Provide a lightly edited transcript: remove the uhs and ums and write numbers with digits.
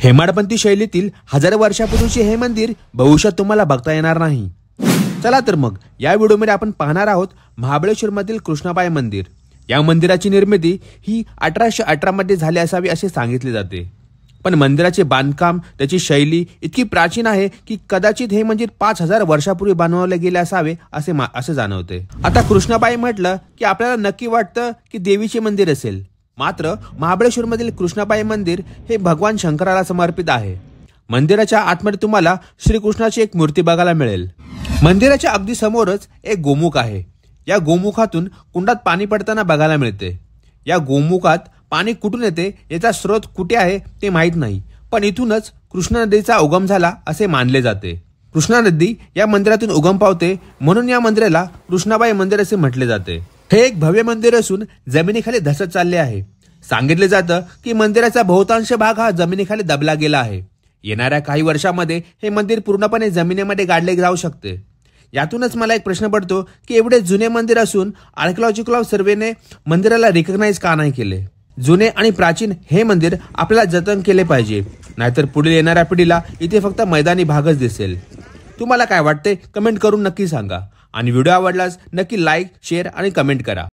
हेमाडपंथी शैलीतील हजारो वर्षापूर्वीचे हे मंदिर भविष्यात तुम्हाला बघता येणार नाही। चला तर मग या व्हिडिओमध्ये आपण पाहणार आहोत महाबळेश्वरमधील कृष्णाबाई मंदिर। या मंदिराची निर्मिती ही 1818 मध्ये झाली असावी असे सांगितले जाते, पण मंदिराचे बांधकाम त्याची शैली इतकी प्राचीन आहे की कदाचित हे मंदिर 5000 वर्षापूर्वी बनवले गेले असावे असे जाणवते। आता कृष्णाबाई म्हटलं की आपल्याला नक्की वाटतं की देवीचे मंदिर असेल, मात्र महाबळेश्वरमधील कृष्णाबाई मंदिर हे भगवान शंकराला समर्पित आहे। मंदिराच्या आतमध्ये तुम्हाला श्रीकृष्णाची एक मूर्ती बघायला मिळेल। मंदिराच्या अगदी समोरच एक गोमुख आहे। या गोमुखातून कुंडात पाणी पडताना बघायला मिळते। या गोमुखात पाणी कुठून येते याचा स्रोत कुठे आहे ते माहीत नाही, पण इथूनच कृष्णा नदीचा उगम झाला असे मानले जाते। कृष्णा नदी या मंदिरातून उगम पावते, म्हणून या मंदिराला कृष्णाबाई मंदिर असे म्हटले जाते। हे एक भव्य मंदिर असून जमिनीखाली धसत चालले आहे। सांगितले जातं की मंदिराचा बहुतांश भाग हा जमिनीखाली दबला गेला आहे। येणाऱ्या काही वर्षांमध्ये हे मंदिर पूर्णपणे जमिनीमध्ये गाडले जाऊ शकते। यातूनच मला एक प्रश्न पडतो की एवढे जुने मंदिर असून आर्किओलॉजिकल सर्वेने मंदिराला रिकग्नाइज का नाही केले। जुने आणि प्राचीन हे मंदिर आपल्याला जतन केले पाहिजे, नाहीतर पुढील येणाऱ्या पिढीला इथे फक्त मैदानी भागच दिसेल। तुम्हाला काय वाटते कमेंट करून नक्की सांगा, आणि व्हिडिओ आवडल्यास नक्की लाईक, शेअर आणि कमेंट करा।